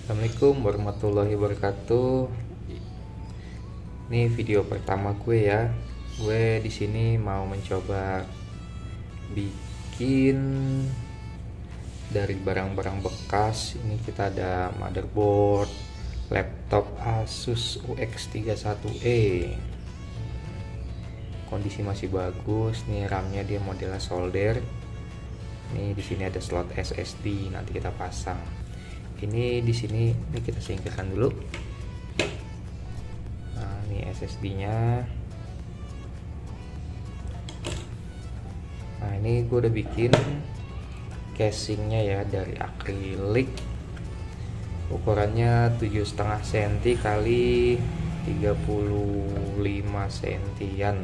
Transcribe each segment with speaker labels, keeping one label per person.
Speaker 1: Assalamualaikum warahmatullahi wabarakatuh. Ini video pertama gue ya. Gue di sini mau mencoba bikin dari barang-barang bekas. Ini kita ada motherboard, laptop Asus UX31E. Kondisi masih bagus. Nih RAM-nya dia modelnya solder. Nih di sini ada slot SSD, nanti kita pasang. Ini di sini kita singkirkan dulu. Nah, ini SSD-nya. Nah, ini gue udah bikin casingnya ya dari akrilik. Ukurannya 7,5 cm kali 35 cm.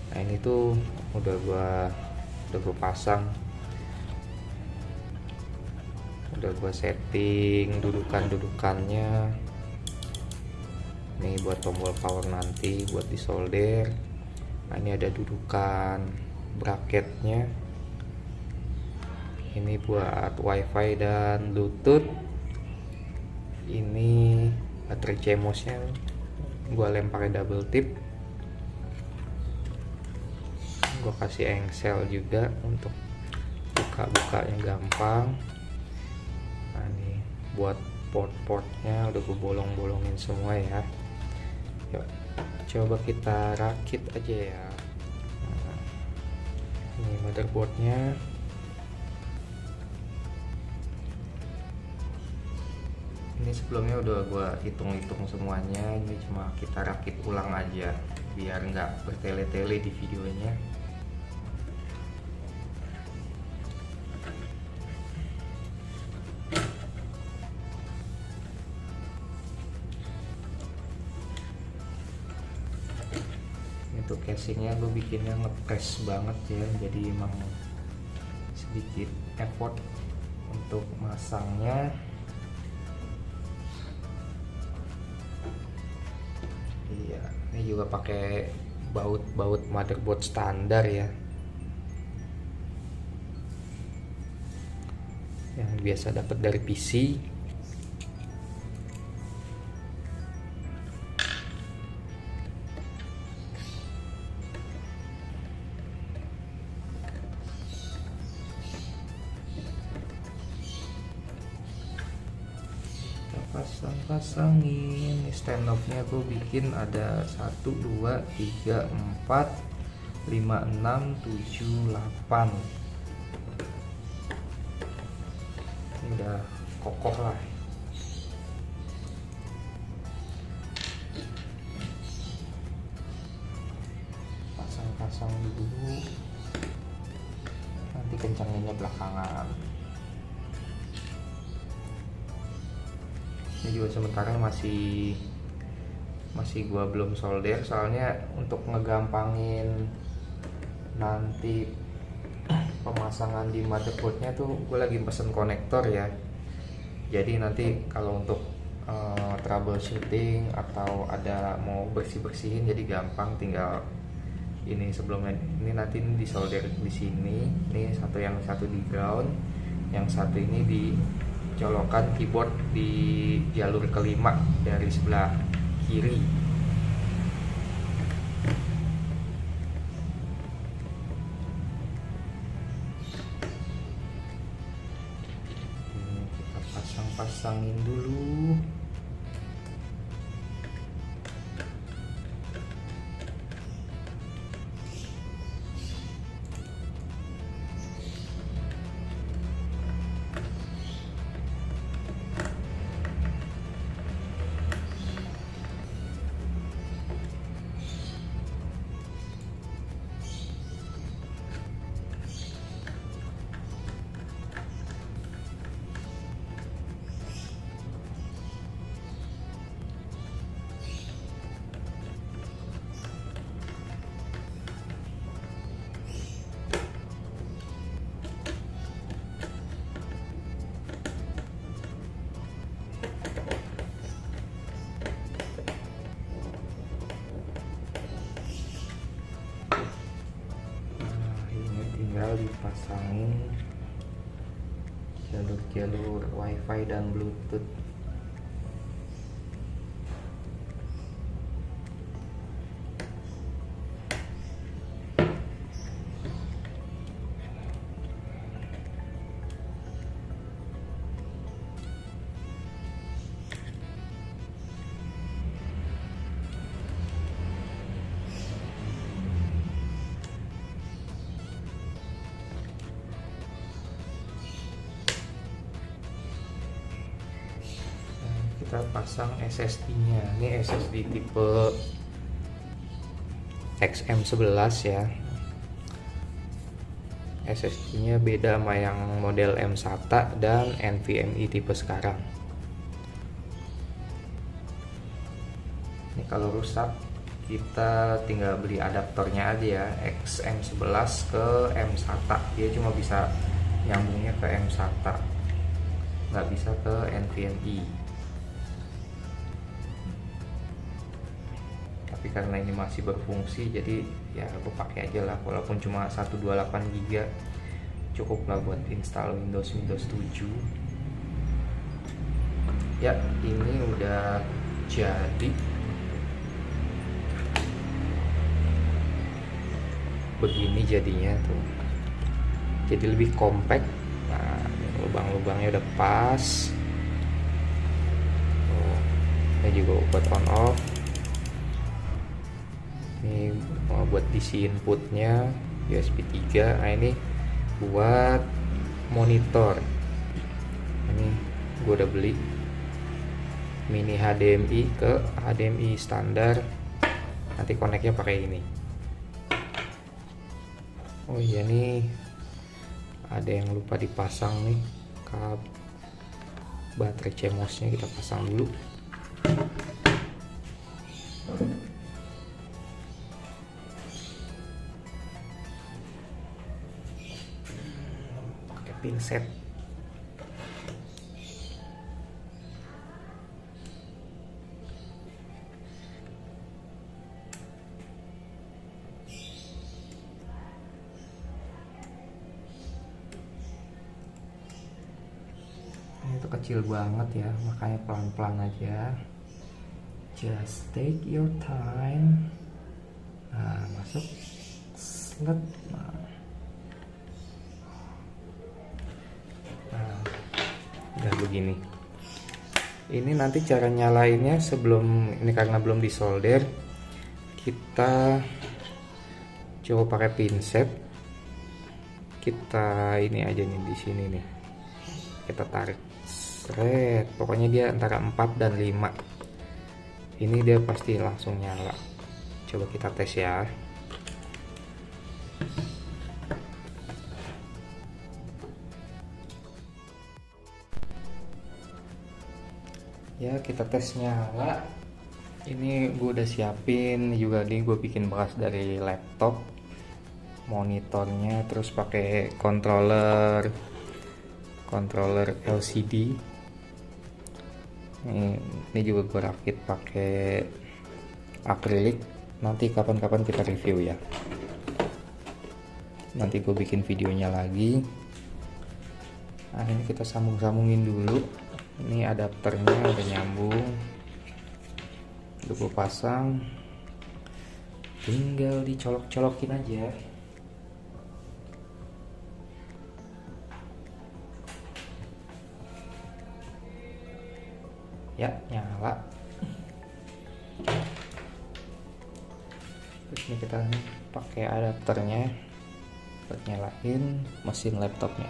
Speaker 1: Nah, ini tuh udah gue pasang. Udah gue setting dudukannya. Ini buat tombol power nanti buat disolder. Nah, ini ada dudukan bracketnya. Ini buat wifi dan bluetooth. Ini baterai CMOS-nya gue lem pakai double tip. Gue kasih engsel juga untuk buka-bukanya gampang. Nah, ini buat port-portnya udah gue bolong-bolongin semua ya. Yuk, coba kita rakit aja ya. Nah, ini motherboardnya. Ini sebelumnya udah gue hitung-hitung semuanya. Ini cuma kita rakit ulang aja biar nggak bertele-tele di videonya. Untuk casingnya gue bikinnya ngepres banget ya, jadi emang sedikit effort untuk masangnya. Iya, ini juga pakai baut motherboard standar ya, yang biasa dapat dari PC. Pasangin stand off-nya. Gue bikin ada 1 2 3 4 5 6 7 8. Ini udah kokoh lah. Pasang dulu, nanti kencanginnya belakangan. Ini juga sementara masih gua belum solder, soalnya untuk ngegampangin nanti pemasangan di motherboardnya tuh gue lagi pesen konektor ya. Jadi nanti kalau untuk troubleshooting atau ada mau bersih-bersihin jadi gampang, tinggal ini sebelumnya ini nanti ini disolder di sini. Ini yang satu di ground, yang satu ini dicolokan keyboard di jalur kelima dari sebelah kiri. Ini kita pasangin dulu. tinggal dipasangin jalur-jalur wifi dan bluetooth. Kita pasang SSD-nya. Ini SSD tipe XM11 ya. SSD-nya beda sama yang model M-SATA dan NVMe tipe sekarang. Ini kalau rusak kita tinggal beli adaptornya aja ya, XM11 ke M-SATA. Dia cuma bisa nyambungnya ke M-SATA, nggak bisa ke NVMe. Tapi karena ini masih berfungsi, jadi ya gue pakai aja lah, walaupun cuma 128 GB cukup lah buat install Windows 7. Ya, ini udah jadi. Begini jadinya tuh, jadi lebih compact. Nah, lubang-lubangnya udah pas. Oh, ini juga buat on off. Ini buat DC inputnya USB 3. Nah, ini buat monitor. Ini gue udah beli mini HDMI ke HDMI standar. Nanti koneknya pakai ini. Oh iya, nih ada yang lupa dipasang nih, baterai CMOS-nya kita pasang dulu. Pakai pinset. Itu kecil banget ya, makanya pelan-pelan aja, just take your time. Nah, masuk slot. Nah, udah begini. Ini nanti cara nyalainnya, sebelum ini karena belum disolder, kita coba pakai pinset. Kita ini aja nih, di sini nih kita tarik. Pokoknya dia antara 4 dan 5. Ini dia pasti langsung nyala. Coba kita tes ya. Ya, kita tes nyala. Ini gue udah siapin juga, nih gue bikin bekas dari laptop, monitornya, terus pakai controller LCD. Ini juga gue rakit pakai akrilik. Nanti kapan-kapan kita review ya. Nanti gue bikin videonya lagi. Nah, ini kita sambungin dulu. Ini adapternya udah nyambung, udah gue pasang. Tinggal dicolok-colokin aja. Ya, nyala. Terus ini kita pakai adapternya buat nyalain mesin laptopnya.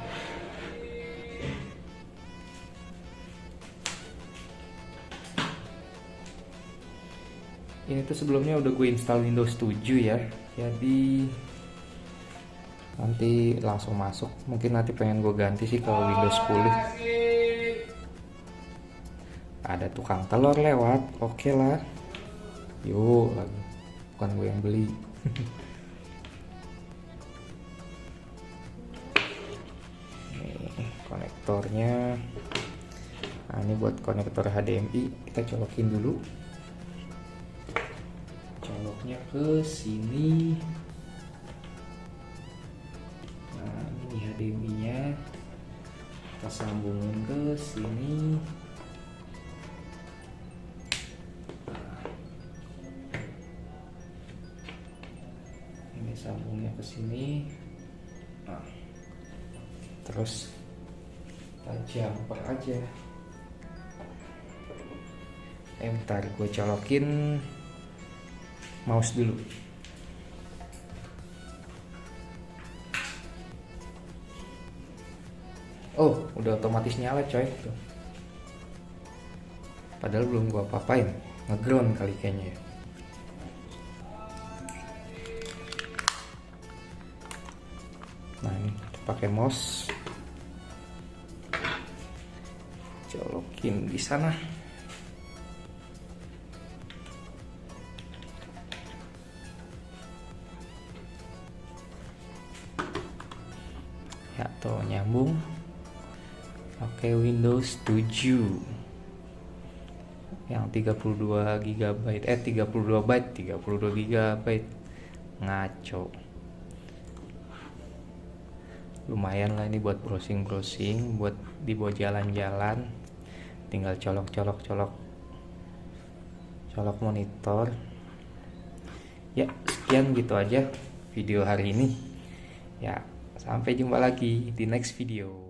Speaker 1: Ini tuh sebelumnya udah gue install Windows 7 ya, jadi nanti langsung masuk. Mungkin nanti pengen gue ganti sih kalau Windows 10. Ada tukang telur lewat, oke lah, yuk lagi, bukan gue yang beli. Nih konektornya. Nah, ini buat konektor HDMI, kita colokin dulu. Coloknya ke sini. Nah, ini HDMI nya kita kita sambungin ke sini. Ini sambungnya ke sini. Nah, terus kita jumper aja. Bentar, gue colokin mouse dulu. Oh, udah otomatis nyala coy tuh. Padahal belum gua apa-apain, nge-ground kali kayaknya ya. Nah ini pakai mouse, colokin di sana. Ya tuh nyambung. Oke, Windows 7 yang 32 GB 32 byte 32 GB ngaco. Lumayan lah ini buat browsing buat dibawa jalan-jalan, tinggal colok monitor. Ya sekian gitu aja video hari ini ya, sampai jumpa lagi di next video.